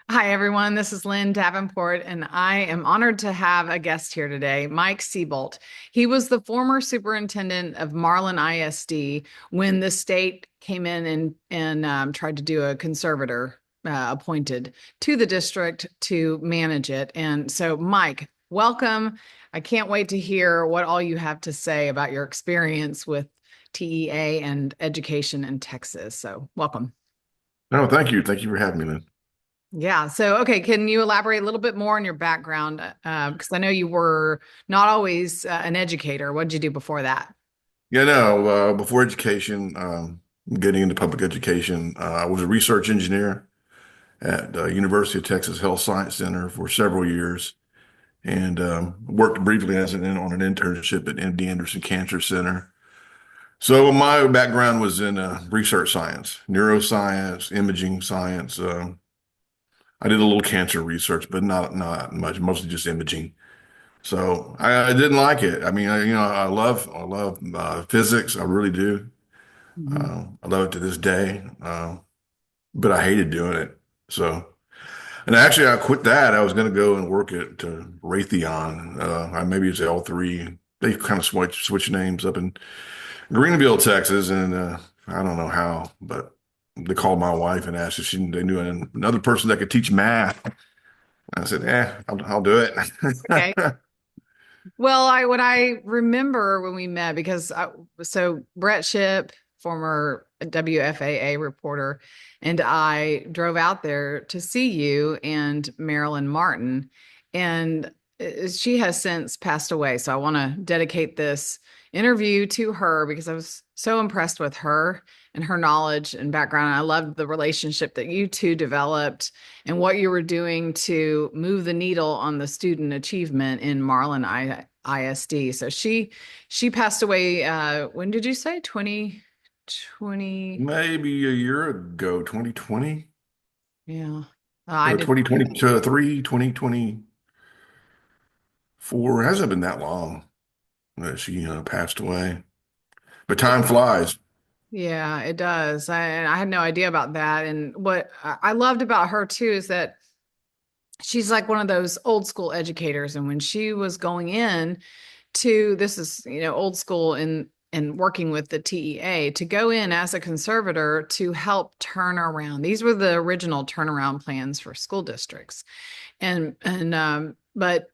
Hi, everyone. This is Lynn Davenport, and I am honored to have a guest here today, Mike Seabolt. He was the former superintendent of Marlin ISD when the state came in and tried to do a conservator appointed to the district to manage it. And so, Mike, welcome. I can't wait to hear what all you have to say about your experience with TEA and education in Texas. So, welcome. No, thank you. Thank you for having me, Lynn. Yeah. So, okay, can you elaborate a little bit more on your background? Because I know you were not always an educator. What did you do before that? Yeah, no, before education, getting into public education, I was a research engineer at University of Texas Health Science Center for several years and worked briefly on an internship at MD Anderson Cancer Center. So my background was in research science, neuroscience, imaging science. I did a little cancer research, but not much, mostly just imaging. So I didn't like it. I mean, I love physics. I really do. Mhm. I love it to this day. But I hated doing it. So, and actually, I quit that. I was going to go and work at Raytheon. Maybe it's L3. They kind of switch names up in Greenville, Texas, and I don't know how, but they called my wife and asked if they knew another person that could teach math. I said, I'll do it. Okay. Well, what I remember when we met, because so Brett Ship, former WFAA reporter, and I drove out there to see you and Marilyn Martin, and she has since passed away. So I want to dedicate this interview to her because I was so impressed with her and her knowledge and background. I loved the relationship that you two developed and what you were doing to move the needle on the student achievement in ISD. So she passed away when did you say 2020? Maybe a year ago, 2020. Yeah. I did. 2023, 2024. It hasn't been that long that she passed away. But time flies. Yeah, it does. I had no idea about that. And what I loved about her too is that she's like one of those old school educators. And when she was going in to this is, old school in working with the TEA to go in as a conservator to help turn around. These were the original turnaround plans for school districts. But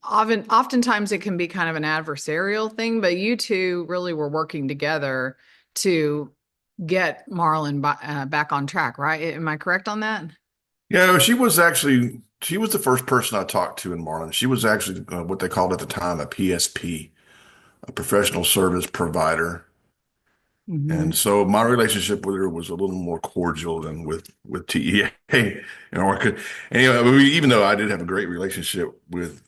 oftentimes it can be kind of an adversarial thing, but you two really were working together to get Marlin back on track, right? Am I correct on that? Yeah, she was the first person I talked to in Marlin. She was actually what they called at the time a PSP, a professional service provider. Hmm. And so my relationship with her was a little more cordial than with TEA. Even though I did have a great relationship with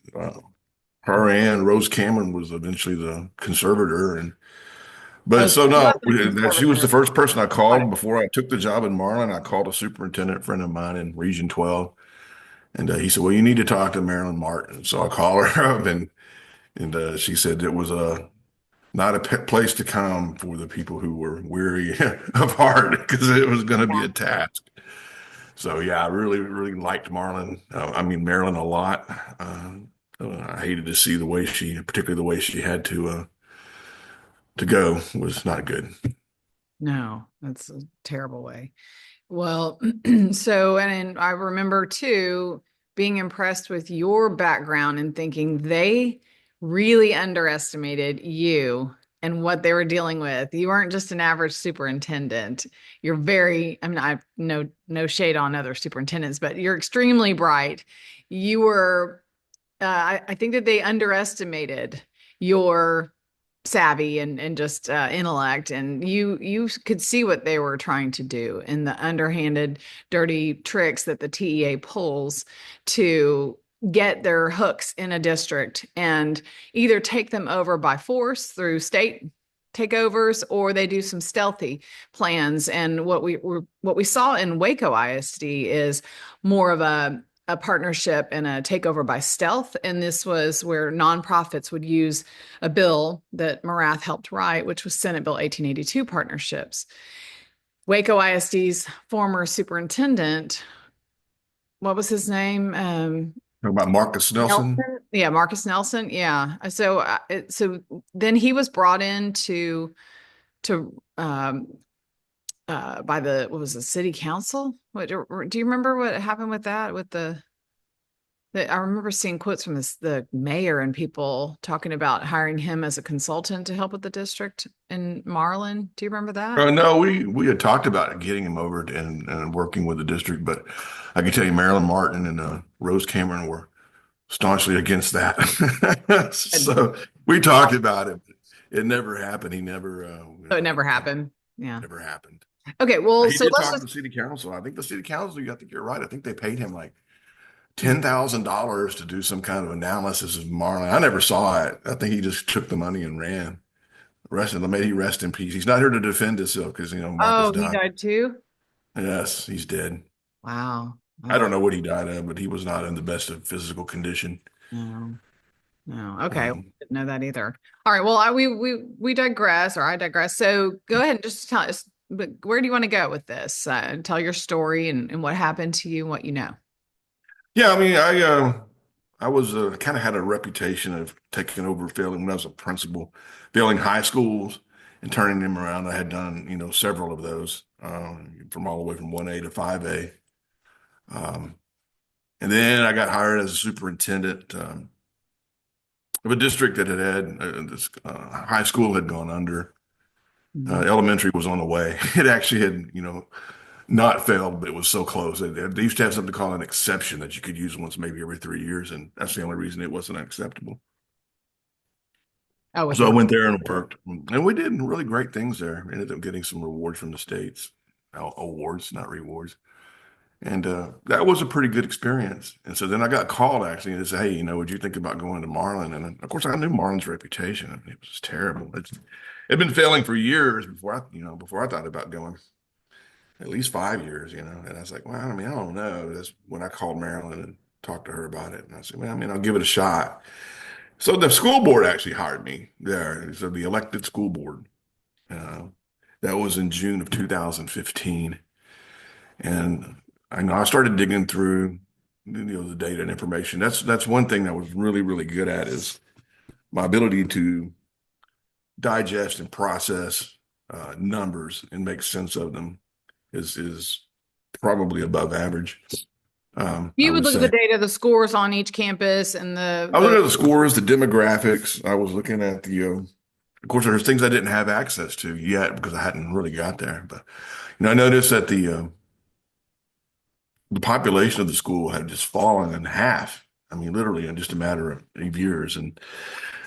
her and Rose Cameron was eventually the conservator, Oh, but so so he no, wasn't a she was the conservator. first person I Got it. called before I took the job in Marlin. I called a superintendent friend of mine in Region 12, and he said, "Well, you need to talk to Marilyn Martin." So I called her up, and she said it was not a place to come for the people who were weary of heart because it was going to be a task. So yeah, I really liked Marilyn a lot. I hated to see particularly the way she had to go was not good. No, that's a terrible way. Well, and I remember too being impressed with your background and thinking they really underestimated you and what they were dealing with. You weren't just an average superintendent. I mean, I no shade on other superintendents, but you're extremely bright. You were, I think that they underestimated your savvy and just intellect, and you could see what they were trying to do and the underhanded dirty tricks that the TEA pulls to get their hooks in a district and either take them over by force through state takeovers, or they do some stealthy plans. And what we saw in Waco ISD is more of a partnership and a takeover by stealth. And this was where nonprofits would use a bill that Morath helped write, which was Senate Bill 1882 partnerships. Waco ISD's former superintendent what was his name? Talking about Marcus Nelson. Nelson. Yeah, Marcus Nelson. Yeah. So then he was brought in to by the what was it, city council? What do you remember what happened with that? With I remember seeing quotes from the mayor and people talking about hiring him as a consultant to help with the district in Marlin. Do you remember that? No, we had talked about getting him over and working with the district, but I can tell you Marilyn Martin and Rose Cameron were staunchly against that. And So we talked about it. It never happened. He never, so it never happened. Yeah. never happened. Okay. Well, He so did let's talk to just the city council. I think the city council, I think you're right. I think they paid him like $10,000 to do some kind of analysis of Marlin. I never saw it. I think he just took the money and ran. May he rest in peace. He's not here to defend himself because Marcus Oh, he died. died too? Yes, he's dead. Wow. I Oh, don't know what he died of, but he was not in the best of physical condition. no. No. Okay. Um, Didn't know that either. All right. Well, we digress, or I digress. So go ahead and just tell us, but where do you want to go with this? Tell your story and what happened to you and what you know. yeah, I was kind of had a reputation of taking over failing when I was a principal, failing high schools and turning them around. I had done, several of those, from all the way from 1A to 5A. Um, and then I got hired as a superintendent, of a district that had this high school had gone under. Mhm. Elementary was on the way. It actually had, not failed, but it was so close. They used to have something called an exception that you could use once, maybe every 3 years, and that's the only reason it wasn't acceptable. Oh, with So the I went there and worked, and we did really great things there. Ended up getting some rewards from the states, awards, not rewards, and that was a pretty good experience. And so then I got called actually and said, "Hey, would you think about going to Marlin?" And of course, I knew Marlin's reputation. I mean, it was terrible. It'd been failing for years before I thought about going. At least 5 years. And I was like, well, I mean, I don't know. That's when I called Marilyn and talked to her about it. And I said, well, I mean, I'll give it a shot. So the school board actually hired me there. So the elected school board, uh, that was in June of 2015. And I started digging through, the data and information. That's one thing that I was really, really good at is my ability to digest and process numbers and make sense of them is probably above average. I You would would look at the say data, the scores on each campus and I was looking at the scores, the demographics. I was looking at of course, there's things I didn't have access to yet because I hadn't really got there. But I noticed that the population of the school had just fallen in half. I mean, literally in just a matter of years, and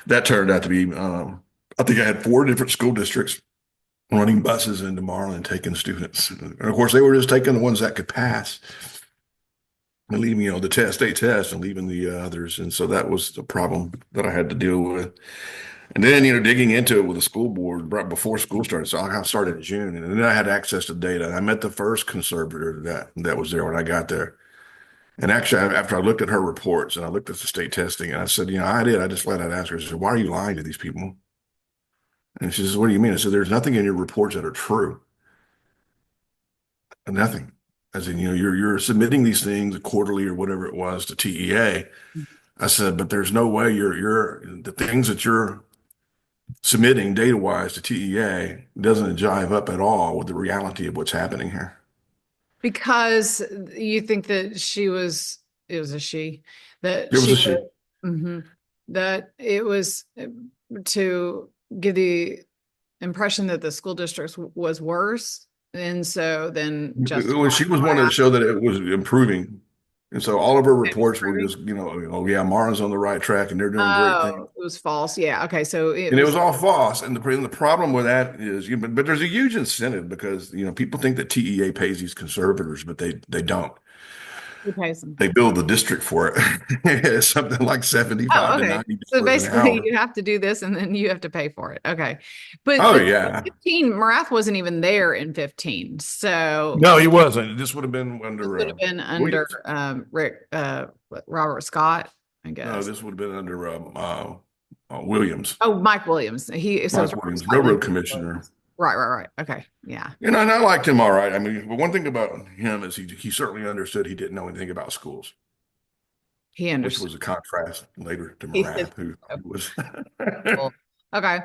that turned out to be. I think I had four different school districts running buses into Marlin, taking students, and of course, they were just taking the ones that could pass and leaving, the state test and leaving the others. And so that was the problem that I had to deal with. And then, digging into it with the school board right before school started. So I started in June and then I had access to data. And I met the first conservator that was there when I got there. And actually, after I looked at her reports and I looked at the state testing and I said, I just flat out asked her, I said, why are you lying to these people? And she says, what do you mean? I said, there's nothing in your reports that are true. Nothing. As in, you're submitting these things quarterly or whatever it was to TEA. I said, but there's no way you're the things that you're submitting data wise to TEA doesn't jive up at all with the reality of what's happening here. because you think that it was a she, that It was she a shit. was, that it was to give the impression that the school district was worse. And so then She justifying was wanting to show that it was improving. And so all of her reports were improving. just, oh yeah, Marlin's on the right track and they're doing great things. Oh, it was false. Yeah. Okay. So it And it was, was all false. And the problem with that is, but there's a huge incentive because, people think that TEA pays these conservators, but they don't. who pays them? They bill the district for it. It's something like 75 Oh, to okay. So $90 an basically hour. you have to do this and then you have to pay for it. Okay. But Oh but yeah. 15, Morath wasn't even there in 15. So No, he wasn't. This would have been this under would have been under Williams. Rick Robert Scott, I No, guess. this would have been under Williams, Oh, Mike Williams. So it's Mike Robert Williams, Scott and then railroad commissioner. Right, right, right. Okay. Yeah. And I liked him all right. I mean, but one thing about him is he certainly understood he didn't know anything about schools, He which understood. was a contrast later to He said, Morath, who was. well, okay.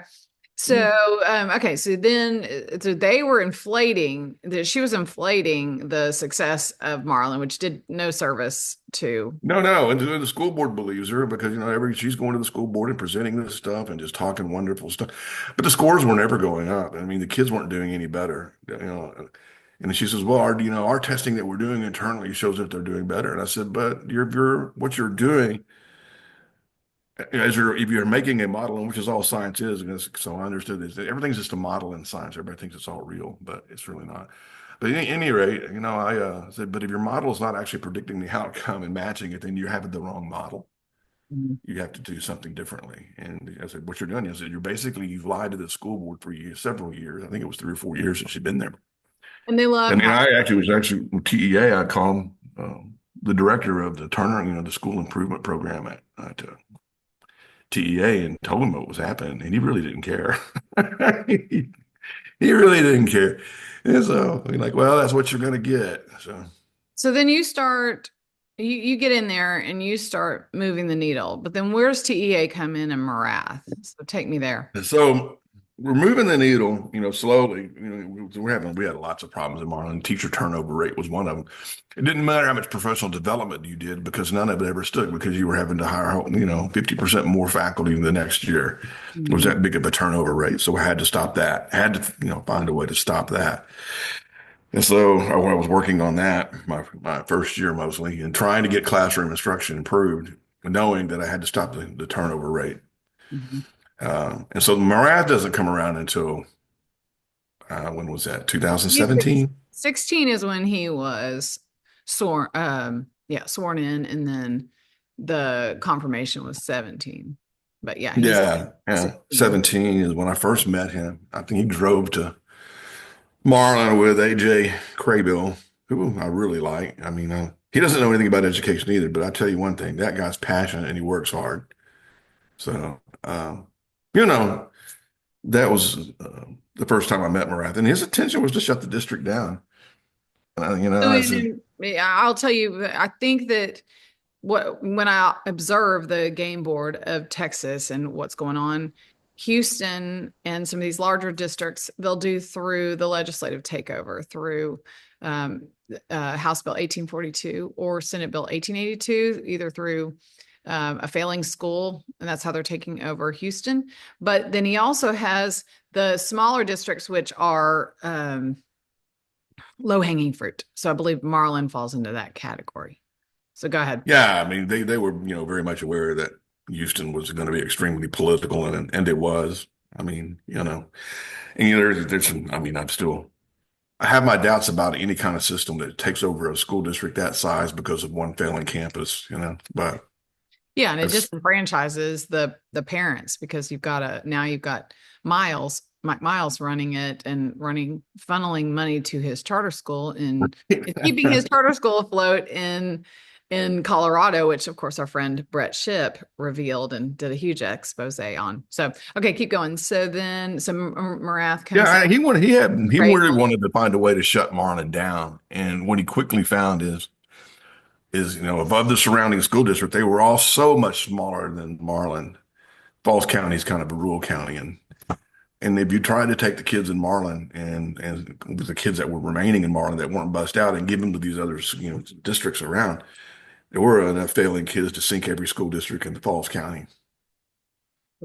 So, okay. So then, so they were inflating that she was inflating the success of Marlin, which did no service to. No, no, and the school board believes her because every she's going to the school board and presenting this stuff and just talking wonderful stuff, but the scores were never going up. I mean, the kids weren't doing any better, And she says, "Well, our testing that we're doing internally shows that they're doing better." And I said, "But you're what you're doing as if you're making a model, and which is all science is." So I understood this. Everything's just a model in science. Everybody thinks it's all real, but it's really not. But at any rate, I said, but if your model is not actually predicting the outcome and matching it, then you have the wrong model. Mhm. You have to do something differently. And I said, what you're doing is that you've lied to the school board for several years. I think it was 3 or 4 years since she'd been there. And they love I mean, how. I actually was actually with TEA. I called the director of the Turner, the school improvement program at TEA and told him what was happening, and he really didn't care. he, he really didn't care. And so we're like, well, that's what you're going to get. So. So then you start, you get in there and you start moving the needle. But then where's TEA come in and Morath? So take me there. So we're moving the needle, slowly. We had lots of problems in Marlin. Teacher turnover rate was one of them. It didn't matter how much professional development you did because none of it ever stuck because you were having to hire, 50% more faculty the next year. It was Mhm. that big of a turnover rate. So I had to stop that. I had to, find a way to stop that. And so I was working on that my first year mostly and trying to get classroom instruction improved, knowing that I had to stop the turnover rate. Mhm. And so Morath doesn't come around until when was that? He's six- 2017? 16 is when he was sworn, yeah, sworn in, and then the confirmation was 17. But yeah, he's Yeah, yeah. 16. 17 is when I first met him. I think he drove to Marlin with AJ Craybill, who I really like. I mean, he doesn't know anything about education either, but I tell you one thing, that guy's passionate and he works hard. So, you know, that was the first time I met Morath, and his intention was to shut the district down. So, I said, yeah, I'll tell you, I think that when I observe the game board of Texas and what's going on, Houston and some of these larger districts, they'll do through the legislative takeover through um, House Bill 1842 or Senate Bill 1882, either through a failing school, and that's how they're taking over Houston. But then he also has the smaller districts, which are low hanging fruit. So I believe Marlin falls into that category. So go ahead. yeah, I mean, they were, very much aware that Houston was going to be extremely political, and it was. I mean, and there's some, I mean, I have my doubts about any kind of system that takes over a school district that size because of one failing campus, but Yeah, and it that's, disenfranchises the parents because you've got Mike Miles running it and funneling money to his charter school and it's keeping his charter school afloat in Colorado, which of course our friend Brett Shipp revealed and did a huge expose on. So okay, keep going. So then some Morath kind of said, yeah, he great. really wanted to find a way to shut Marlin down. And what he quickly found is, above the surrounding school district, they were all so much smaller than Marlin. Falls County is kind of a rural county, and if you tried to take the kids in Marlin and the kids that were remaining in Marlin that weren't bussed out and give them to these other, districts around, there were enough failing kids to sink every school district in the Falls County.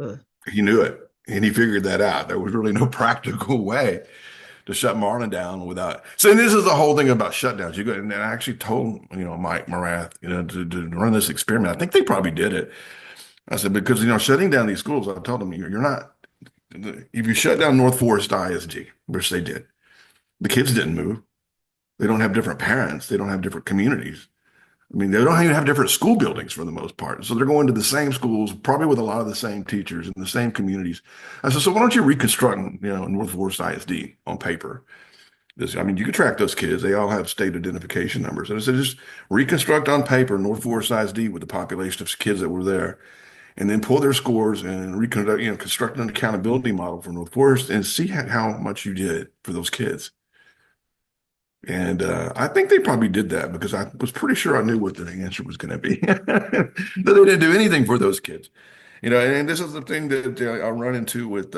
Ugh. He knew it, and he figured that out. There was really no practical way to shut Marlin down without. So and this is the whole thing about shutdowns. You go and I actually told Mike Morath to run this experiment. I think they probably did it. I said because shutting down these schools. I told them you're not. If you shut down North Forest ISD, which they did, the kids didn't move. They don't have different parents. They don't have different communities. I mean, they don't even have different school buildings for the most part. So they're going to the same schools, probably with a lot of the same teachers in the same communities. I said, so why don't you reconstruct, North Forest ISD on paper? I mean, you can track those kids. They all have state identification numbers. And I said, just reconstruct on paper North Forest ISD with the population of kids that were there and then pull their scores and reconduct, construct an accountability model for North Forest and see how much you did for those kids. And I think they probably did that because I was pretty sure I knew what the answer was going to be. But they didn't do anything for those kids. And this is the thing that I run into with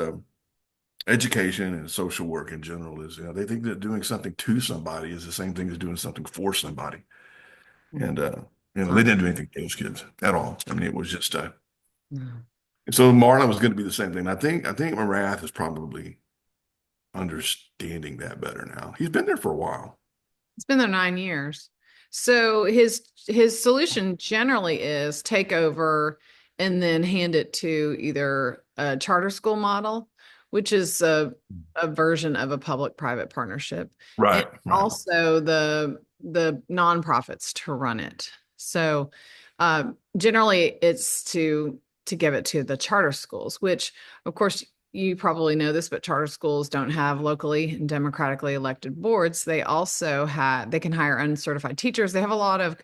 education and social work in general is, they think that doing something to somebody is the same thing as doing something for somebody. Mm. And, they Not- didn't do anything for those kids at all. I mean, it was just, no. so Marlon was going to be the same thing. I think Morath is probably understanding that better now. He's been there for a while. It's been there 9 years. So his solution generally is take over and then hand it to either a charter school model, which is a version of a public-private partnership, and Right, right. also the nonprofits to run it. So generally it's to give it to the charter schools, which of course you probably know this, but charter schools don't have locally and democratically elected boards. They can hire uncertified teachers. They have a lot of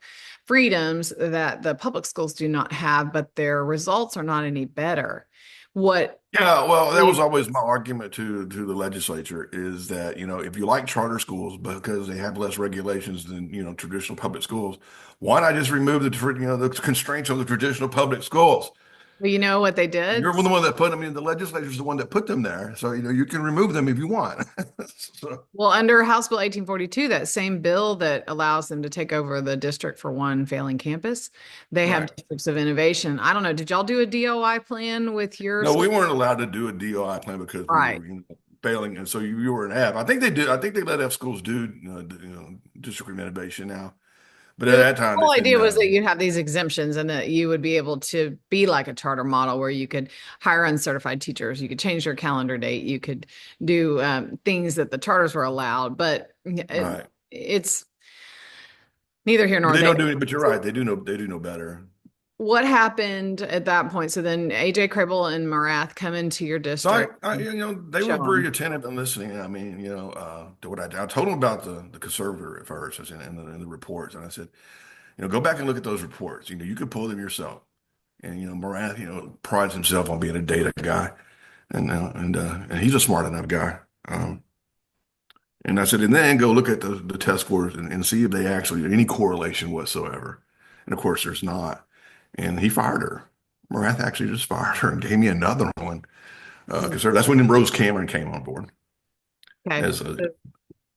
freedoms that the public schools do not have, but their results are not any better. What Yeah, well, that was we, always my argument to the legislature is that, if you like charter schools because they have less regulations than, traditional public schools, why not just remove the constraints of the traditional public schools? well, you know what they did? You're the one that put them in, the legislature is the one that put them there. So, you can remove them if you want. So, Well, under House Bill 1842, that same bill that allows them to take over the district for one failing campus, they have right. districts of innovation. I don't know. Did y'all do a DOI plan with your No, we school? weren't allowed to do a DOI plan because we Right. were, failing. And so you were an F. I think they did. I think they let F schools do, district of innovation now. But at The that time, they whole said idea was no. that you'd have these exemptions and that you would be able to be like a charter model where you could hire uncertified teachers, you could change your calendar date, you could do things that the charters were allowed, but Right. it's neither here But nor they there. don't do it. But you're right. They do know better. What happened at that point? So then AJ Crable and Morath come into your So district. they Show were very them. attentive and listening. I mean, to what I told them about the conservator at first, I said, and the reports, and I said, go back and look at those reports. You could pull them yourself. And Morath, prides himself on being a data guy, and he's a smart enough guy. And I said, and then go look at the test scores and see if they actually any correlation whatsoever. And of course, there's not. And he fired her. Morath actually just fired her and gave me another one. Because that's when Rose Cameron came on board Okay. as a So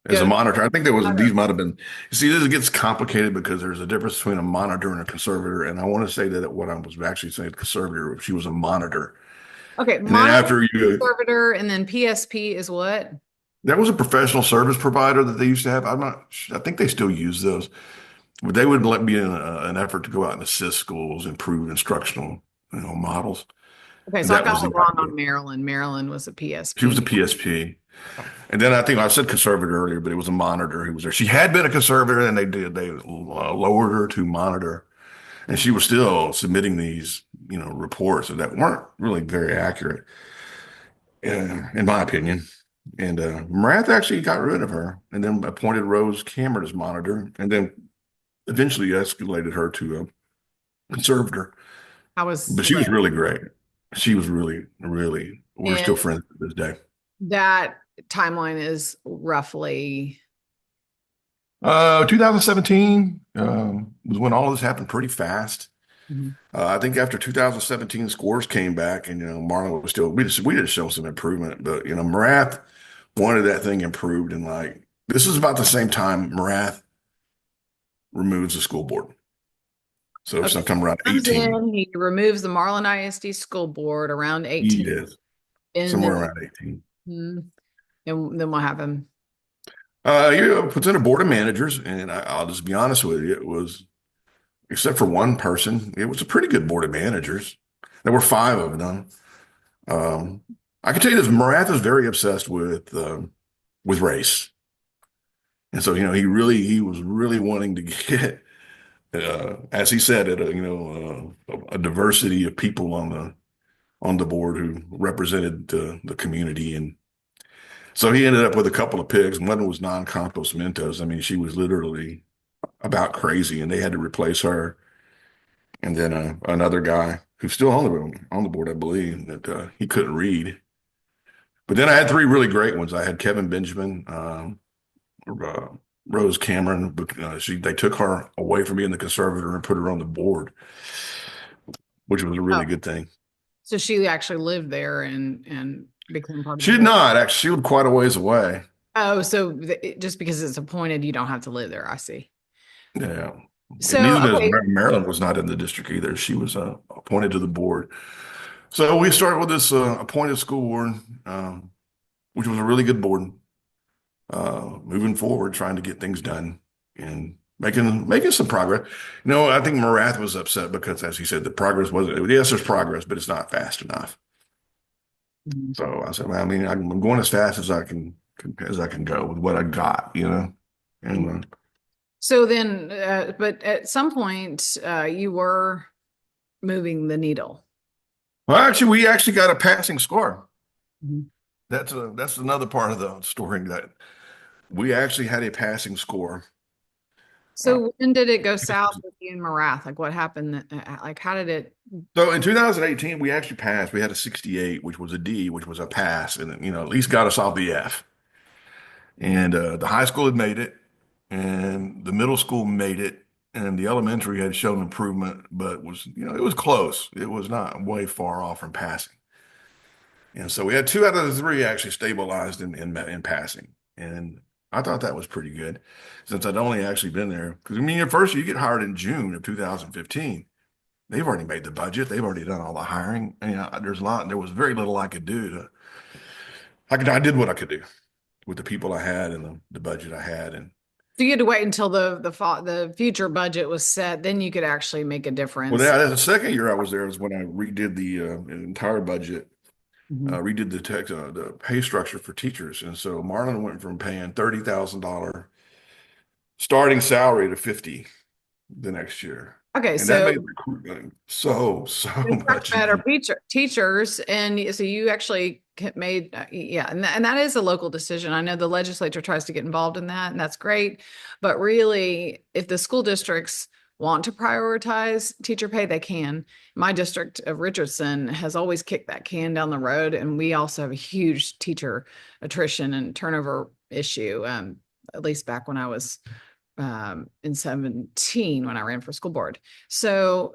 as a go. monitor. I think these might have been. You see, this gets complicated because there's a difference between a monitor and a conservator. And I want to say that what I was actually saying, conservator, she was a monitor. Okay. And then Monitor, after you, conservator, and then PSP is what? that was a professional service provider that they used to have. I think they still use those, but they would let me in an effort to go out and assist schools, improve instructional, models. Okay. So I That was got it the wrong idea. on Marilyn. Marilyn was a She was PSP. a PSP. And then I think I said conservator earlier, but it was a monitor who was there. She had been a conservator, and they lowered her to monitor, and she was still submitting these reports that weren't really very accurate, in my opinion. And Morath actually got rid of her, and then appointed Rose Cameron as monitor, and then eventually escalated her to a conservator. I was But she was Liz. really great. She was really, really. We're And still friends to this day. that timeline is roughly 2017 was when all of this happened pretty fast. mhm. I think after 2017 scores came back, and Marlon was still we did show some improvement, but Morath wanted that thing improved, and like this is about the same time Morath removes the school board. So Okay. sometime around Comes 18, in, he removes the Marlin ISD school board around 18, yes, and somewhere then around 18. and then we'll have him. Puts in a board of managers, and I'll just be honest with you, it was except for one person, it was a pretty good board of managers. There were five of them. Um, I can tell you this: Morath is very obsessed with race, and so he was really wanting to get, as he said it, a diversity of people on the board who represented the community, and so he ended up with a couple of pigs. One was non-compos mentos. I mean, she was literally about crazy, and they had to replace her. And then another guy who's still on the board, I believe, that he couldn't read. But then I had three really great ones. I had Kevin Benjamin, uh, Rose Cameron. They took her away from being the conservator and put her on the board, which was a Oh, really good thing. so she actually lived there and became part of the She did board. not actually. She lived quite a ways away. Oh, so just because it's appointed, you don't have to live there. I see. Yeah. And So, neither does okay. Marilyn was not in the district either. She was appointed to the board. So we started with this appointed school board, which was a really good board. Moving forward, trying to get things done and making some progress. I think Morath was upset because, as he said, the progress wasn't. Yes, there's progress, but it's not fast enough. Mhm. So I said, well, I mean, I'm going as fast as I can go with what I got. And So then, but at some point, you were moving the needle. well, actually, we actually got a passing score. Mhm. That's another part of the story that we actually had a passing score. Uh, So when did it go south with you and Morath? Like what happened? Like how did it? So in 2018, we actually passed. We had a 68, which was a D, which was a pass, and at least got us off the F. And the high school had made it, and the middle school made it, and the elementary had shown improvement, but it was close. It was not way far off from passing. And so we had two out of the three actually stabilized in passing, and I thought that was pretty good since I'd only actually been there. Because I mean, your first year you get hired in June of 2015. They've already made the budget. They've already done all the hiring. There was very little I could do I did what I could do with the people I had and the budget I had. And So you had to wait until the future budget was set, then you could actually make a well, difference. yeah, the second year I was there is when I redid the entire budget, Mhm. redid the pay structure for teachers. And so Marlin went from paying $30,000 starting salary to 50 the next year. Okay, And that so made recruitment so it's much much better easier. teachers, and so you actually made yeah, and that is a local decision. I know the legislature tries to get involved in that, and that's great. But really, if the school districts want to prioritize teacher pay, they can. My district of Richardson has always kicked that can down the road, and we also have a huge teacher attrition and turnover issue. At least back when I was in 17 when I ran for school board. So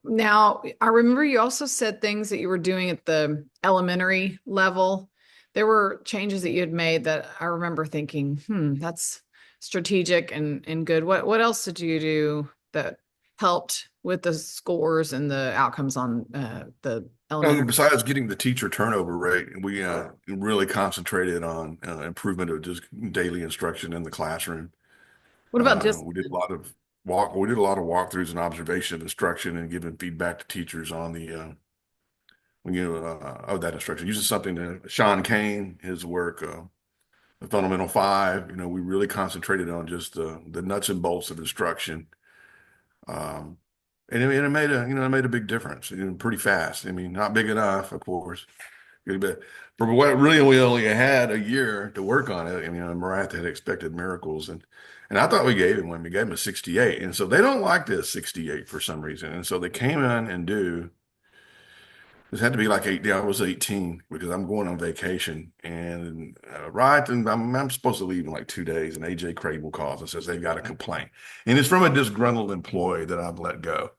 now I remember you also said things that you were doing at the elementary level. There were changes that you had made that I remember thinking, that's strategic and good. What else did you do that helped with the scores and the outcomes on the elementary? Besides getting the teacher turnover rate, we really concentrated on improvement of just daily instruction in the classroom. What about just We did a lot of we did a lot of walkthroughs and observation of instruction and giving feedback to teachers on the of that instruction. Using something that Sean Kane, his work, the Fundamental Five. We really concentrated on just the nuts and bolts of instruction. Um, and it made a big difference. Pretty fast. I mean, not big enough, of course. But for what really we only had a year to work on it. I mean, Morath had expected miracles, and I thought we gave him one. We gave him a 68, and so they don't like this 68 for some reason, and so they came in and do. This had to be like eight. Yeah, I was 18 because I'm going on vacation, and and I'm supposed to leave in like 2 days, and AJ Crable calls and says they've got a complaint, and it's from a disgruntled employee that I've let go.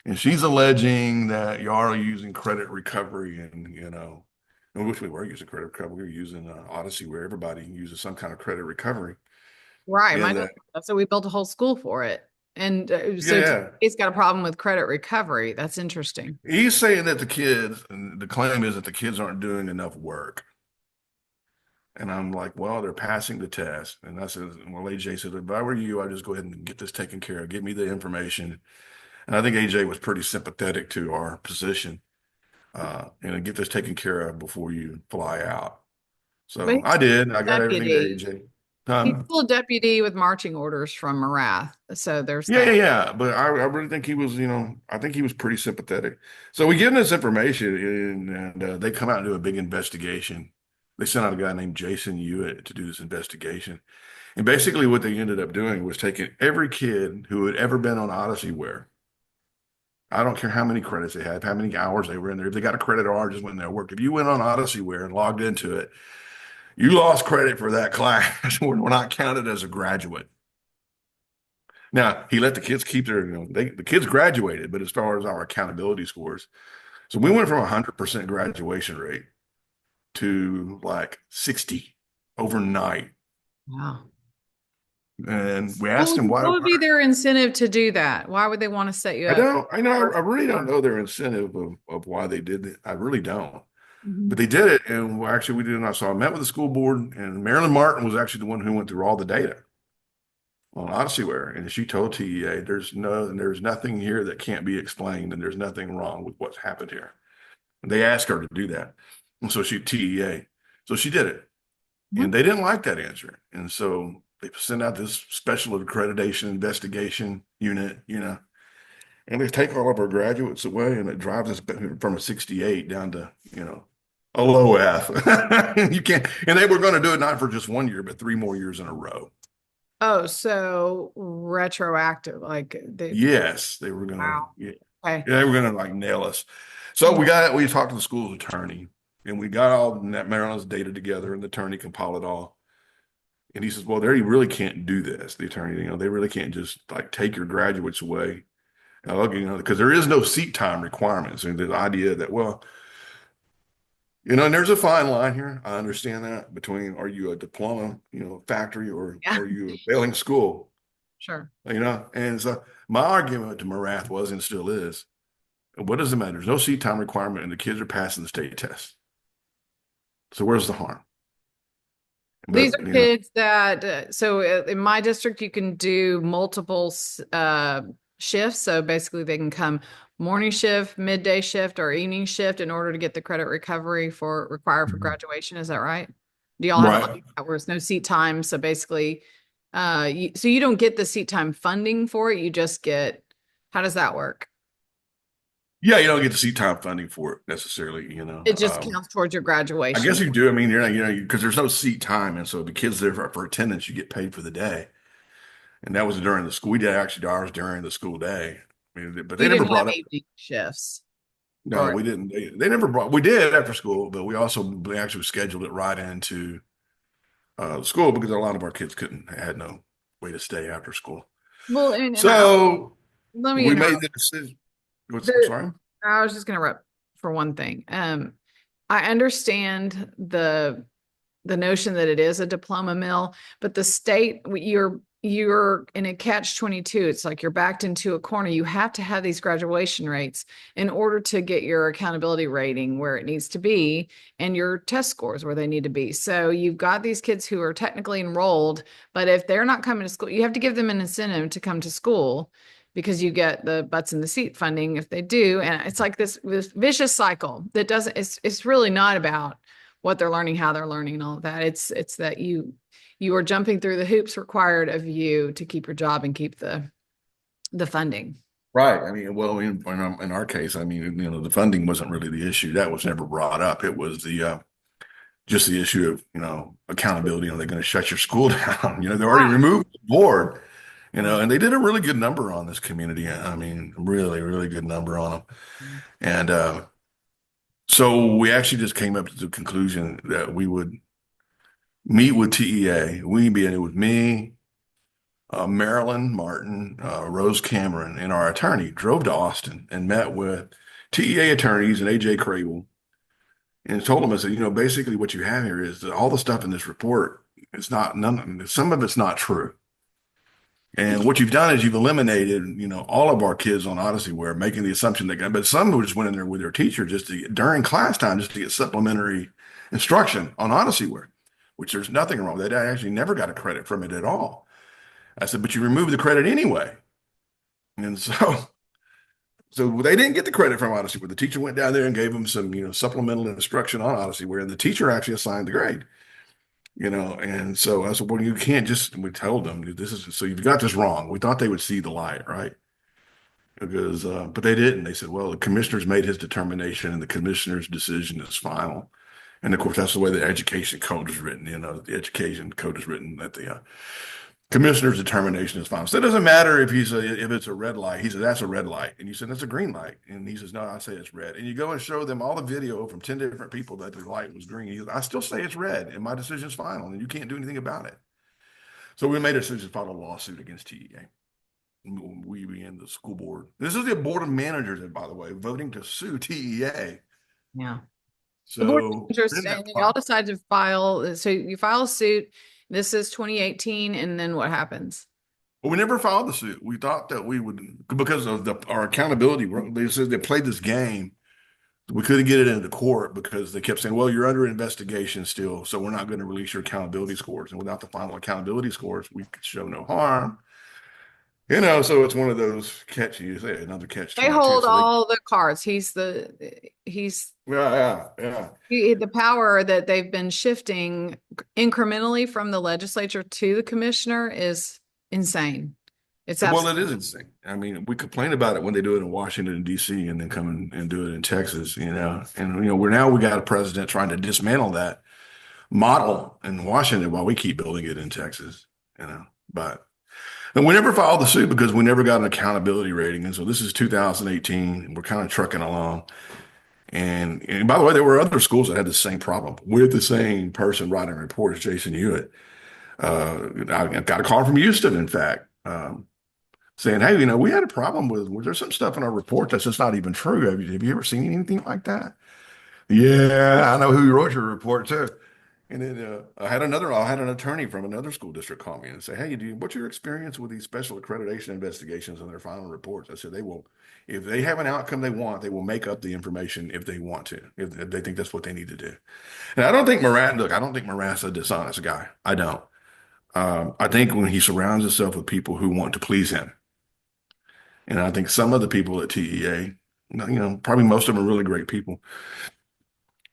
And she's alleging that y'all are using credit recovery and, in which we were using credit recovery. We were using Odyssey where everybody uses some kind of credit recovery. right? And that, So we built a whole school for it. And so yeah, he's got a problem with credit recovery. That's interesting. he's saying that and the claim is that the kids aren't doing enough work. And I'm like, well, they're passing the test. And I said, well, AJ said, if I were you, I'd just go ahead and get this taken care of. Give me the information. And I think AJ was pretty sympathetic to our position. And get this taken care of before you fly out. But So he's I did. I a got everything to deputy. AJ. He's Huh? still a deputy with marching orders from Morath. So there's Yeah, yeah, that. yeah. But I really think he was, I think he was pretty sympathetic. So we give him this information and they come out and do a big investigation. They sent out a guy named Jason Hewitt to do this investigation. And basically what they ended up doing was taking every kid who had ever been on Odyssey Wear I don't care how many credits they had, how many hours they were in there. If they got a credit or just went there and worked. If you went on Odysseyware and logged into it, you lost credit for that class. We're not counted as a graduate. Now, he let the kids keep their, the kids graduated, but as far as our accountability scores, so we went from 100% graduation rate to like 60 overnight. Wow. And we asked What him why. what would be their incentive to do that? Why would they want to set you I up? don't, I know, I really don't know their incentive of why they did it. I really don't. But Mhm. they did it, and actually we did. And so I met with the school board, and Marilyn Martin was actually the one who went through all the data on Odysseyware, and she told TEA, there's nothing here that can't be explained, and there's nothing wrong with what's happened here. And they asked her to do that, and so she TEA, so she did it, and Mhm. they didn't like that answer, and so they sent out this special accreditation investigation unit, and they take all of our graduates away, and it drives us from a 68 down to a low F. You can't, and they were going to do it not for just 1 year, but 3 more years in a row. Oh, so retroactive, like they, Yes, they were gonna. wow. Yeah, Okay. yeah, they were gonna like nail us. So we talked to the school's attorney, and we got all that Maryland's data together, and the attorney compiled it all. And he says, "Well, they really can't do this. The attorney, they really can't just like take your graduates away, because there is no seat time requirements, and the idea that and there's a fine line here. I understand that between are you a diploma, factory, or Yeah, are you a failing school, sure. And so my argument to Morath was and still is. What does it matter? There's no seat time requirement, and the kids are passing the state test. So where's the harm? These But are kids that, in my district, you can do multiple shifts. So basically, they can come morning shift, midday shift, or evening shift in order to get the credit recovery for required for graduation. Is that right? Do y'all have it like right, that where it's no seat time? So basically, so you don't get the seat time funding for it. You just get, how does that work? yeah, you don't get the seat time funding for it necessarily. It just counts towards your I graduation. guess you do. I mean, you're not, because there's no seat time, and so the kids there for attendance, you get paid for the day, and that was during the school. We did actually ours during the school day. I mean, but they You never didn't have brought up. evening shifts No, for it. we didn't. They never brought. We did after school, but we actually scheduled it right into school because a lot of our kids had no way to stay after school. Well, and So let me we made interrupt. the decision. I'm The, sorry. I was just going to interrupt for one thing. I understand the notion that it is a diploma mill, but the state, you're in a catch 22. It's like you're backed into a corner. You have to have these graduation rates in order to get your accountability rating where it needs to be and your test scores where they need to be. So you've got these kids who are technically enrolled, but if they're not coming to school, you have to give them an incentive to come to school because you get the butts in the seat funding if they do. And it's like this vicious cycle that doesn't, it's really not about what they're learning, how they're learning, and all of that. It's that you are jumping through the hoops required of you to keep your job and keep the funding. Right. I mean, well, in our case, I mean, the funding wasn't really the issue. That was never brought up. It was the just the issue of accountability. Are they going to shut your school down? They already Right. removed the board. And they did a really good number on this community. I mean, really, really good number on them. And so we actually just came up to the conclusion that we would meet with TEA. We'd be in it with me, Marilyn Martin, Rose Cameron, and our attorney drove to Austin and met with TEA attorneys and AJ Crable and told them, I said, basically what you have here is that all the stuff in this report, some of it's not true. And what you've done is you've eliminated, all of our kids on Odysseyware, making the assumption but some who just went in there with their teacher during class time, just to get supplementary instruction on Odysseyware, which there's nothing wrong with. They actually never got a credit from it at all. I said, but you removed the credit anyway. And so they didn't get the credit from Odysseyware. The teacher went down there and gave them some, supplemental instruction on Odysseyware, and the teacher actually assigned the grade. And so I said, well, you can't we told them so you've got this wrong. We thought they would see the light, right? Because, but they didn't. They said, well, the commissioner's made his determination and the commissioner's decision is final. And of course, that's the way the education code is written. The education code is written that the Commissioner's determination is final. So it doesn't matter if it's a red light. He said, that's a red light. And you said, that's a green light. And he says, no, I say it's red. And you go and show them all the video from 10 different people that the light was green. He says, I still say it's red and my decision is final and you can't do anything about it. So we made a decision to file a lawsuit against TEA. We in the school board. This is the board of managers, by the way, voting to sue TEA. Yeah. The board of So managers, and y'all decide to file. So you file a suit. This is 2018, and then what happens? well, we never filed the suit. We thought that we would, because of our accountability. They said they played this game. We couldn't get it into court because they kept saying, well, you're under investigation still, so we're not going to release your accountability scores. And without the final accountability scores, we could show no harm. So it's one of those catch, you say, another catch. They hold all the cards. He's yeah. the power that they've been shifting incrementally from the legislature to the commissioner is insane. Well, it is insane. I mean, we complain about it when they do it in Washington, D.C., and then come and do it in Texas, And, we got a president trying to dismantle that model in Washington while we keep building it in Texas, But and we never filed the suit because we never got an accountability rating. And so this is 2018, and we're kind of trucking along. And by the way, there were other schools that had the same problem with the same person writing reports, Jason Hewitt. I got a call from Houston, in fact, saying, hey, we had a problem there's some stuff in our report that's just not even true. Have you ever seen anything like that? Yeah, I know who wrote your report too. And then I had an attorney from another school district call me and say, hey, what's your experience with these special accreditation investigations and their final reports? I said, if they have an outcome they want, they will make up the information if they want to, if they think that's what they need to do. And I don't think Morath's a dishonest guy. I don't. I think when he surrounds himself with people who want to please him, and I think some of the people at TEA, probably most of them are really great people,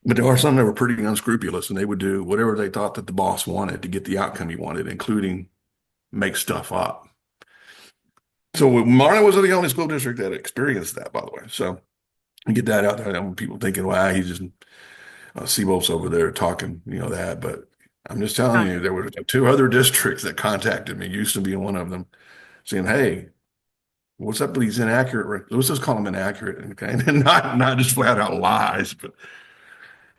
but there are some that were pretty unscrupulous, and they would do whatever they thought that the boss wanted to get the outcome he wanted, including make stuff up. So Marlin was the only school district that experienced that, by the way. So you get that out there. People thinking, wow, he's just Seabolt's over there talking, that. But I'm just telling you, there were 2 other districts that contacted me, Houston being one of them, saying, hey, what's up with these inaccurate? Let's just call them inaccurate, okay? And not just flat out lies, but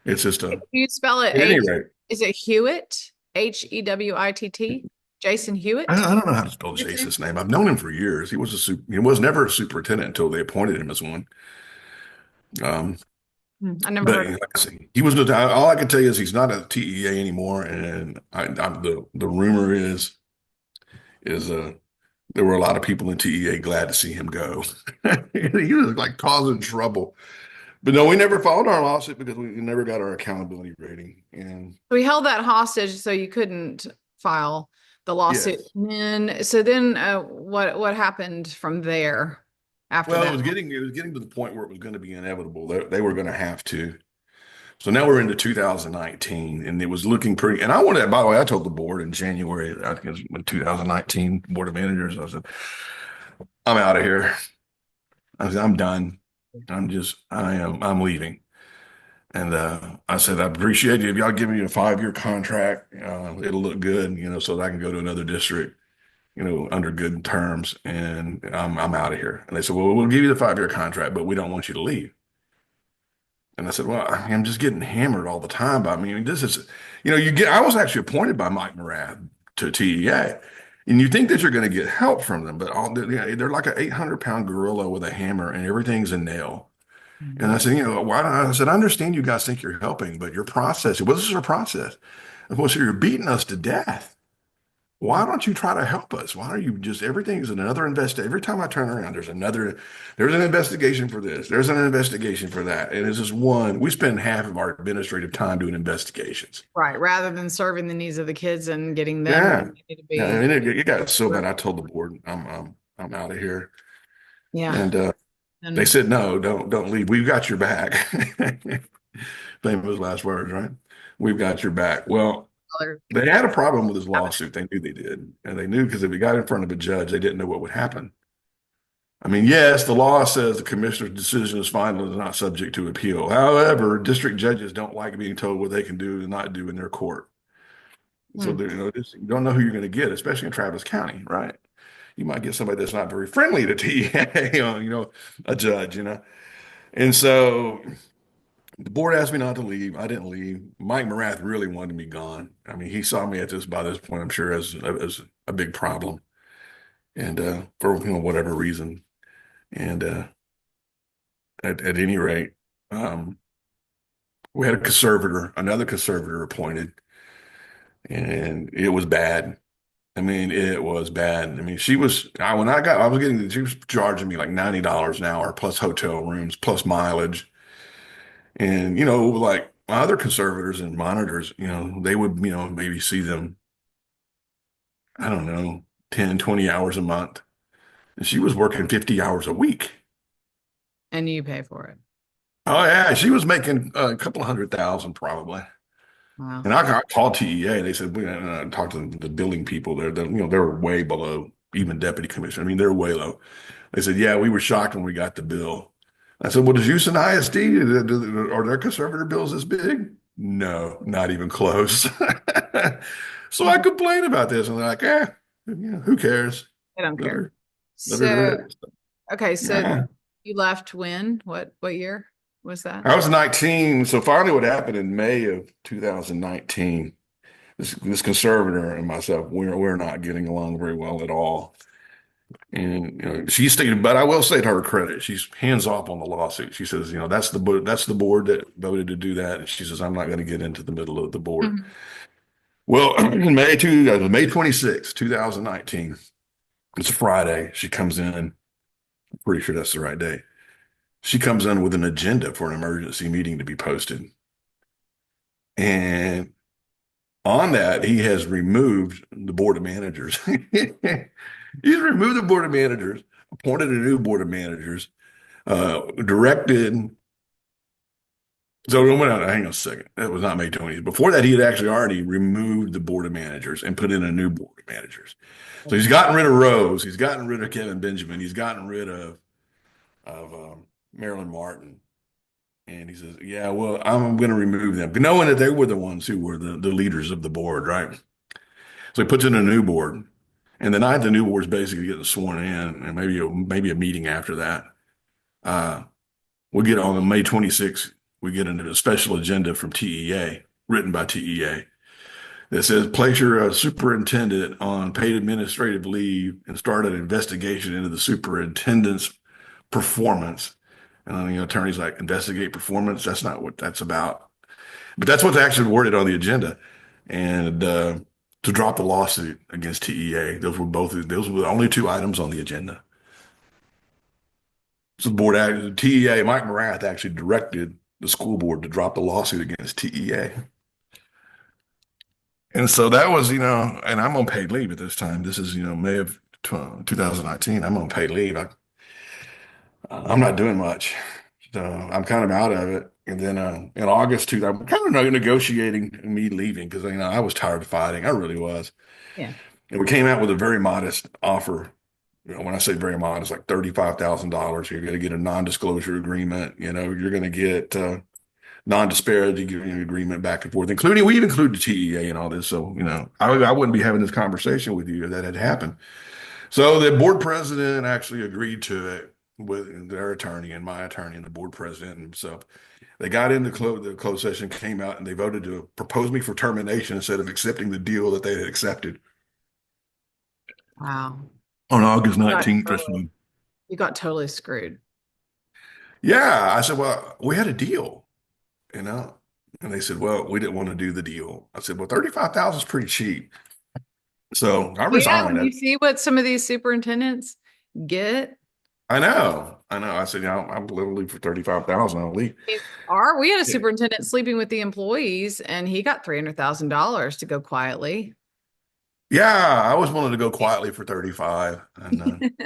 it's just Can you spell it? At any rate, is it Hewitt? Hewitt? Jason Hewitt? I don't know how to spell Jason's name. I've known him for years. He was never a superintendent until they appointed him as one. I never heard of him. He was all I can tell you is he's not at TEA anymore, and the rumor is there were a lot of people in TEA glad to see him go. He was like causing trouble. But no, we never filed our lawsuit because we never got our accountability rating. And we held that hostage so you couldn't file the lawsuit. Yes. And what happened from there after that? It was getting to the point where it was going to be inevitable. They were going to have to. So now we're into 2019, and it was looking pretty. And by the way, I told the board in January, I think it was when 2019 board of managers, I said, I'm out of here. I said, I'm done. I'm leaving. And I said, I appreciate it. If y'all give me a 5-year contract, it'll look good, so that I can go to another district, under good terms. And I'm out of here. And they said, well, we'll give you the 5-year contract, but we don't want you to leave. And I said, well, I'm just getting hammered all the time. But this is, I was actually appointed by Mike Morath to TEA. And you think that you're going to get help from them, but they're like an 800-pound gorilla with a hammer, and everything's a nail. Mm-hmm. And I said, why don't I said, I understand you guys think you're helping, but your process, this is our process. Well, so you're beating us to death. Why don't you try to help us? Why don't you just, everything's another investigation. Every time I turn around, there's an investigation for this. There's an investigation for that. And it's just we spend half of our administrative time doing investigations. Right. Rather than serving the needs of the kids and getting them. Yeah. And it got so bad. I told the board, I'm out of here. Yeah. And they said, no, don't leave. We've got your back. Famous last words, right? We've got your back. Well, they had a problem with his lawsuit. They knew they did. And they knew because if he got in front of a judge, they didn't know what would happen. Yes, the law says the commissioner's decision is final and is not subject to appeal. However, district judges don't like being told what they can do and not do in their court. So Hmm. you don't know who you're going to get, especially in Travis County, right? You might get somebody that's not very friendly to TEA, a judge, And so the board asked me not to leave. I didn't leave. Mike Morath really wanted me gone. I mean, he saw me by this point, I'm sure, as a big problem, and for whatever reason. And at any rate, um, we had another conservator appointed, and it was bad. I mean, it was bad. I mean, she was charging me like $90 an hour plus hotel rooms plus mileage. And, like my other conservators and monitors, they would, maybe see them, I don't know, 10, 20 hours a month. And she was working 50 hours a week. And you pay for it. Oh yeah, she was making a couple of 100,000 probably. Wow. And I called TEA. They said, we talked to the billing people there. They're way below even deputy commissioner. I mean, they're way low. They said, yeah, we were shocked when we got the bill. I said, well, does Houston ISD, are their conservator bills this big? No, not even close. So I complained about this, and they're like, who cares? I don't Let care. her, let her do So, it. okay, so Yeah. you left when? What year was that? I was 19. So finally, what happened in May of 2019, this conservator and myself, we're not getting along very well at all. And she's thinking, but I will say to her credit, she's hands off on the lawsuit. She says, that's the board that voted to do that. And she says, I'm not going to get into the middle of the board. Mhm. Well, in May 26, 2019, it's a Friday. She comes in, I'm pretty sure that's the right day. She comes in with an agenda for an emergency meeting to be posted. And on that, he has removed the board of managers. He's removed the board of managers, appointed a new board of managers, directed. So hang on a second. That was not May 20th. Before that, he had actually already removed the board of managers and put in a new board of managers. So he's gotten rid of Rose. He's gotten rid of Kevin Benjamin. He's gotten rid of Marilyn Martin. And he says, yeah, well, I'm going to remove them, knowing that they were the ones who were the leaders of the board, right? So he puts in a new board. And the night the new board's basically getting sworn in, and maybe a meeting after that, uh, we get on May 26th, we get into a special agenda from TEA, written by TEA, that says place your superintendent on paid administrative leave and start an investigation into the superintendent's performance. And the attorney's like, investigate performance? That's not what that's about. But that's what's actually worded on the agenda. And to drop the lawsuit against TEA. Those were the only two items on the agenda. So TEA, Mike Morath actually directed the school board to drop the lawsuit against TEA. And so that was, and I'm on paid leave at this time. This is, May of 2019. I'm on paid leave. I'm not doing much. So I'm kind of out of it. And then in August, I'm kind of negotiating me leaving because, I was tired of fighting. I really was. Yeah. And we came out with a very modest offer. When I say very modest, like $35,000. You're going to get a non-disclosure agreement. You're going to get non-disparaging agreement back and forth, including we even included TEA and all this. So, I wouldn't be having this conversation with you if that had happened. So the board president actually agreed to it with their attorney and my attorney and the board president. And so they got into the closed session, came out, and they voted to propose me for termination instead of accepting the deal that they had accepted Wow. on August You got 19th. totally, you got totally screwed. Yeah. I said, well, we had a deal, you know? And they said, well, we didn't want to do the deal. I said, well, 35,000 is pretty cheap. So I Yeah, resigned. when you see what some of these superintendents get, I know. I know. I said, I'm literally for 35,000. I'll leave. we had a superintendent sleeping with the employees and he got $300,000 to go quietly. Yeah, I was willing to go quietly for 35. And I mean,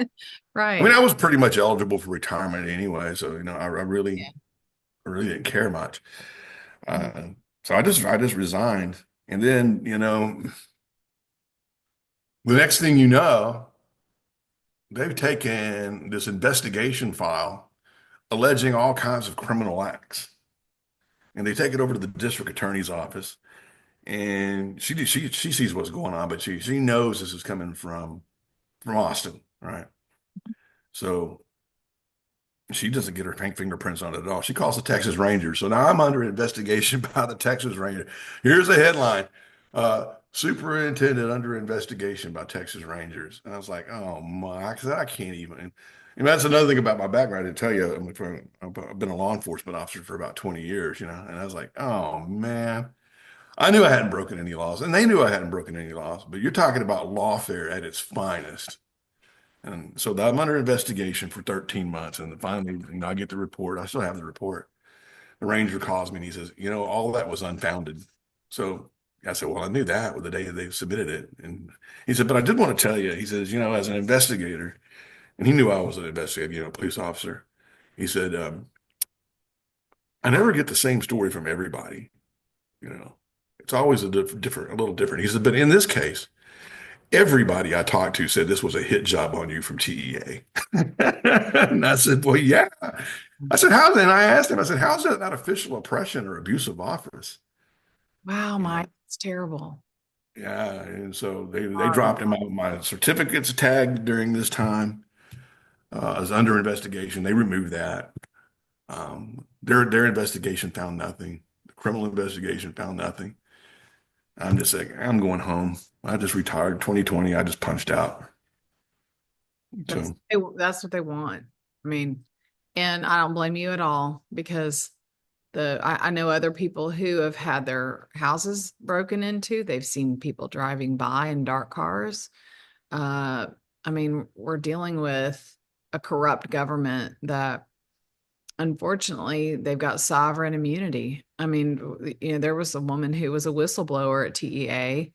Right. I was pretty much eligible for retirement anyway. So, Yeah. I really didn't care much. Uh, so I just resigned. And then, the next thing you know, they've taken this investigation file alleging all kinds of criminal acts, and they take it over to the district attorney's office. and she sees what's going on, but she knows this is coming from Austin, right? So she doesn't get her fingerprints on it at all. She calls the Texas Rangers. So now I'm under investigation by the Texas Ranger. Here's the headline: Superintendent under investigation by Texas Rangers. And I was like, oh my, I said, I can't even. And that's another thing about my background. I didn't tell you, I've been a law enforcement officer for about 20 years, And I was like, oh man, I knew I hadn't broken any laws, and they knew I hadn't broken any laws. But you're talking about lawfare at its finest. And so I'm under investigation for 13 months. And then finally, I get the report. I still have the report. The ranger calls me and he says, all that was unfounded. So I said, well, I knew that with the day they submitted it. And he said, but I did want to tell you, he says, as an investigator, and he knew I was an investigator, police officer. He said, I never get the same story from everybody. It's always a little different. He said, but in this case, everybody I talked to said this was a hit job on you from TEA. And I said, well, yeah. I said, how then? I asked him, I said, how's that not official oppression or abuse of office? Wow, You know, Mike, it's terrible. yeah. And so they Sorry. dropped him out. My certificates tagged during this time. I was under investigation. They removed that. Their investigation found nothing. The criminal investigation found nothing. I'm just like, I'm going home. I just retired 2020. I just punched out. That's So that's what they want. I mean, and I don't blame you at all because I know other people who have had their houses broken into. They've seen people driving by in dark cars. Uh, I mean, we're dealing with a corrupt government that unfortunately they've got sovereign immunity. I mean, there was a woman who was a whistleblower at TEA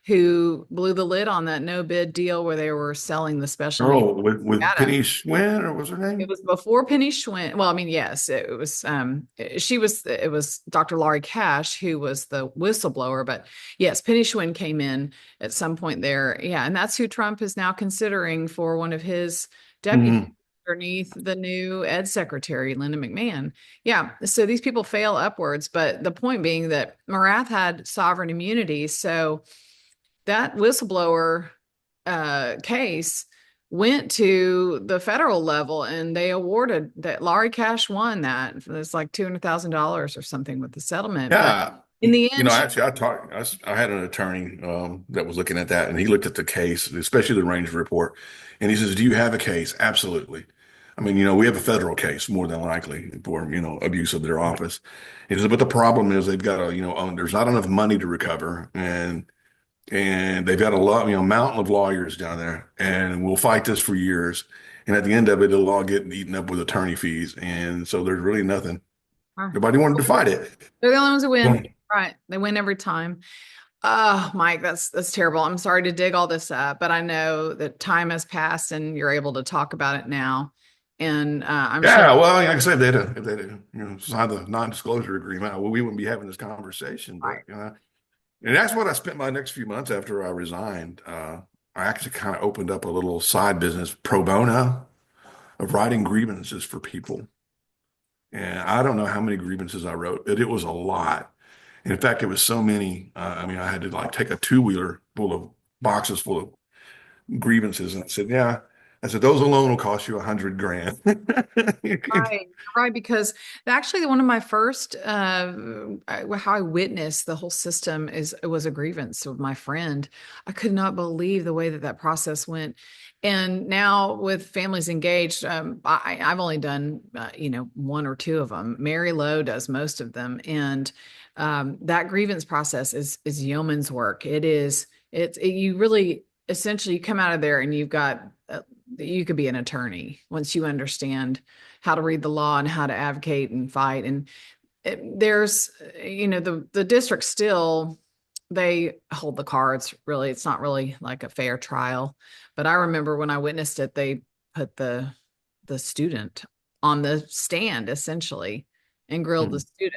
who blew the lid on that no bid deal where they were selling the special needs oh, with data. Penny Schwinn, or what's her It name? was before Penny Schwinn. Well, I mean, yes, it was Dr. Laurie Cash who was the whistleblower, but yes, Penny Schwinn came in at some point there. Yeah, and that's who Trump is now considering for one of his deputies Hmm. underneath the new Ed Secretary, Linda McMahon. Yeah, so these people fail upwards, but the point being that Morath had sovereign immunity, so that whistleblower case went to the federal level and they awarded that Laurie Cash won that. It's like $200,000 or something with the settlement. But Yeah. in the end, she, Actually, I had an attorney that was looking at that, and he looked at the case, especially the Ranger report, and he says, "Do you have a case?" Absolutely. I mean, we have a federal case more than likely for, abuse of their office. He says, but the problem is they've got there's not enough money to recover, and they've got a lot, mountain of lawyers down there, and we'll fight this for years. And at the end of it, it'll all get eaten up with attorney fees. And so there's really nothing. Nobody wanted to fight it. they're the only ones who win. Right. Right. They win every time. Oh, Mike, that's terrible. I'm sorry to dig all this up, but I know that time has passed and you're able to talk about it now. And I'm sure. Yeah, well, like I said, if they'd signed the non-disclosure agreement, well, we wouldn't be having this conversation. But Right. and that's what I spent my next few months after I resigned. I actually kind of opened up a little side business pro bono of writing grievances for people. And I don't know how many grievances I wrote, but it was a lot. And in fact, it was so many. I mean, I had to like take a two-wheeler full of boxes full of grievances, and I said, "Yeah." I said, "Those alone will cost you 100 grand." Right, right, because actually one of my first how I witnessed the whole system is it was a grievance with my friend. I could not believe the way that that process went. And now with families engaged, I've only done one or two of them. Mary Lowe does most of them, and that grievance process is yeoman's work. You really essentially you come out of there and you've got you could be an attorney once you understand how to read the law and how to advocate and fight. And there's, the district still, they hold the cards. Really, it's not really like a fair trial. But I remember when I witnessed it, they put the student on the stand essentially and grilled the student.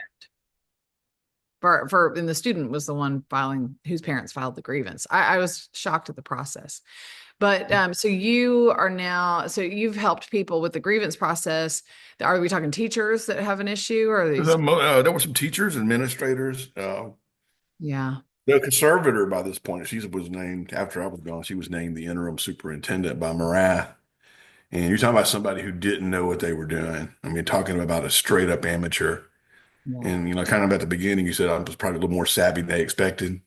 And the student was the one filing whose parents filed the grievance. I was shocked at the process. But so so you've helped people with the grievance process. Are we talking teachers that have an issue or are these? There were some teachers, administrators. Yeah. The conservator by this point, she was named after I was gone. She was named the interim superintendent by Morath. And you're talking about somebody who didn't know what they were doing. I mean, talking about a straight up amateur. Yeah. And, kind of at the beginning, you said I was probably a little more savvy than they expected.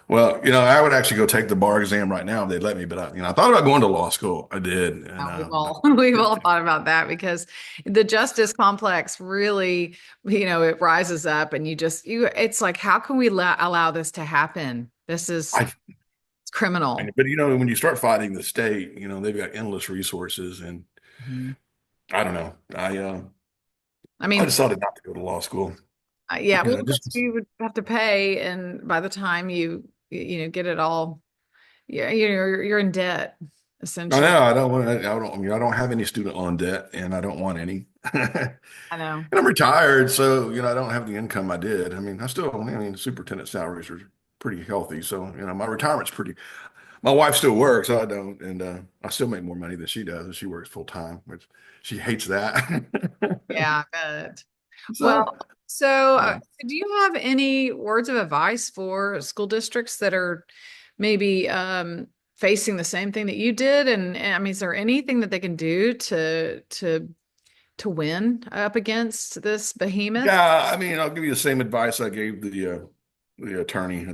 Well, I would actually go take the bar exam right now if they'd let me, but I thought about going to law school. I did. And, We've all we've all thought about that because the justice complex really, it rises up and it's like, how can we allow this to happen? This is I, it's criminal. but when you start fighting the state, they've got endless resources and Mhm. I don't know. I I mean, decided not to go to law school. yeah, well, because Just you would have to pay, and by the time get it all, yeah, you're in debt I essentially. know I don't want. I don't have any student loan debt, and I don't want any. I know. And I'm retired, so I don't have the income I did. I mean, superintendent salaries are pretty healthy, so my retirement's pretty. My wife still works, I don't, and I still make more money than she does, and she works full time, which she hates that. Yeah, I bet. So, Well, so yeah. do you have any words of advice for school districts that are maybe facing the same thing that you did? And I mean, is there anything that they can do to win up against this behemoth? Yeah, I mean, I'll give you the same advice I gave the attorney.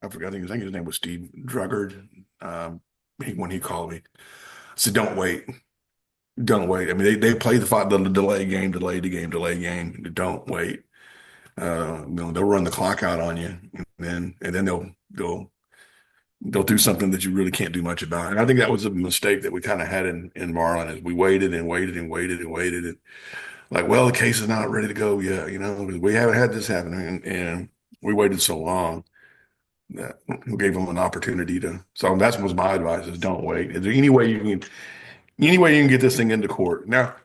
I forgot. I think his name was Steve Druggard. When he called me, I said, "Don't wait, don't wait." I mean, they play the delay game, delay the game, delay game. Don't wait. They'll run the clock out on you, and then they'll do something that you really can't do much about. And I think that was a mistake that we kind of had in Marlin, is we waited and waited and waited and waited and like, well, the case is not ready to go yet. We haven't had this happen, and we waited so long that we gave them an opportunity to. So that was my advice: is don't wait. Is there any way you can get this thing into court? Now,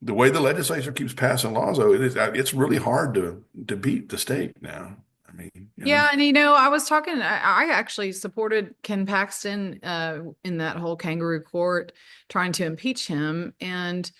the way the legislature keeps passing laws, though, it's really hard to beat the state now. I mean. Yeah, and I was talking. I actually supported Ken Paxton in that whole kangaroo court, trying to impeach him, and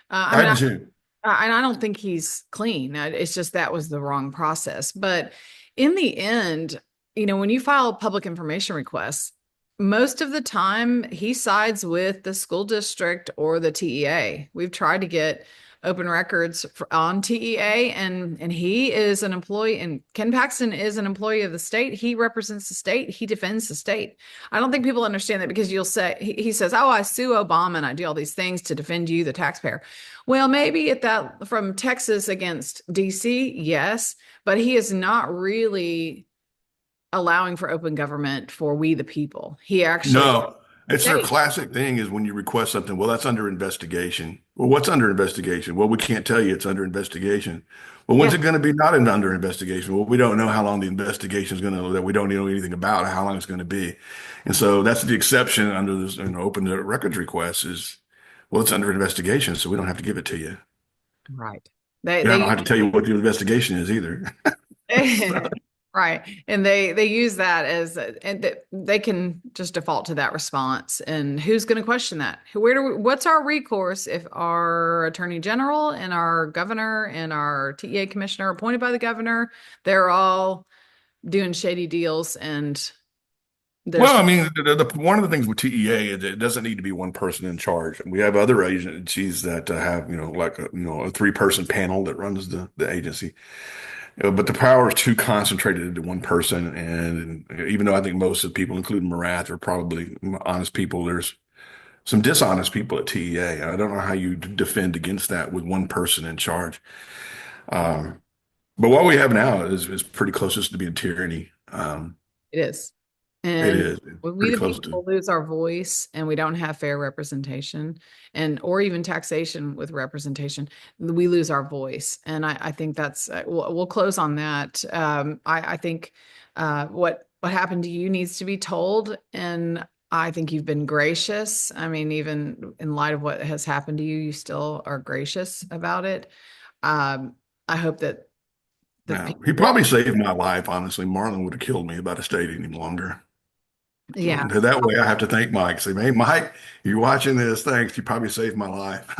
I I mean, did too. I don't think he's clean. It's just that was the wrong process. But in the end, when you file public information requests, most of the time he sides with the school district or the TEA. We've tried to get open records on TEA, and he is an employee, and Ken Paxton is an employee of the state. He represents the state. He defends the state. I don't think people understand that, because you'll say, he says, oh, I sue Obama and I do all these things to defend you, the taxpayer. Well, maybe at that from Texas against DC, yes, but he is not really allowing for open government for we the people. He actually No, it's their state. classic thing is when you request something, well, that's under investigation. Well, what's under investigation? Well, we can't tell you it's under investigation. Well, when's Yeah, it going to be not under investigation? Well, we don't know how long the investigation is going to, that we don't know anything about how long it's going to be. And so that's the exception under this, open records request is, well, it's under investigation, so we don't have to give it to you. right. They And I don't they have to tell you what the investigation is either. So, right. And they use that as and they can just default to that response. And who's going to question that? What's our recourse if our attorney general and our governor and our TEA commissioner appointed by the governor, they're all doing shady deals, and there's well, I mean, one of the things with TEA is it doesn't need to be one person in charge. We have other agencies that have, like a three-person panel that runs the agency. But the power is too concentrated into one person. And even though I think most of the people, including Morath, are probably honest people, there's some dishonest people at TEA. I don't know how you defend against that with one person in charge. Um, but what we have now is pretty closest to being tyranny. it is. It And is when we pretty the close to. people lose our voice and we don't have fair representation, and or even taxation with representation, we lose our voice. And I think that's we'll close on that. I think what happened to you needs to be told, and I think you've been gracious. I mean, even in light of what has happened to you, you still are gracious about it. I hope that the Now, he people, probably saved my life, honestly. Marlon would have killed me if I'd have stayed any longer. So yeah. that way I have to thank Mike. Say, hey, Mike, you're watching this. Thanks. You probably saved my life.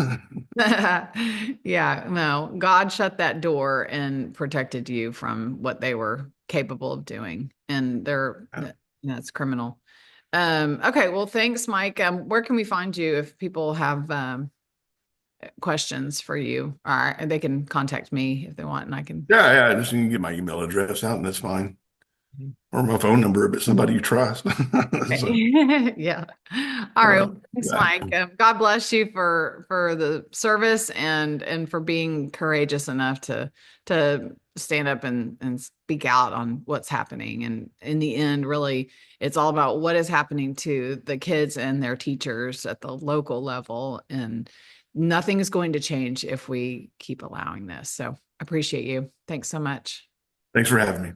Yeah, no, God shut that door and protected you from what they were capable of doing. and Yeah. it's criminal. Okay. Well, thanks, Mike. Where can we find you if people have questions for you? All right. And they can contact me if they want, and I can. Yeah, just you can get my email address out and that's fine. Or my phone number, but somebody you trust. So, Yeah. All right. Well, thanks, yeah. Mike. God bless you for the service and for being courageous enough to stand up and speak out on what's happening. And in the end, really, it's all about what is happening to the kids and their teachers at the local level. And nothing is going to change if we keep allowing this. So I appreciate you. Thanks so much. Thanks for having me.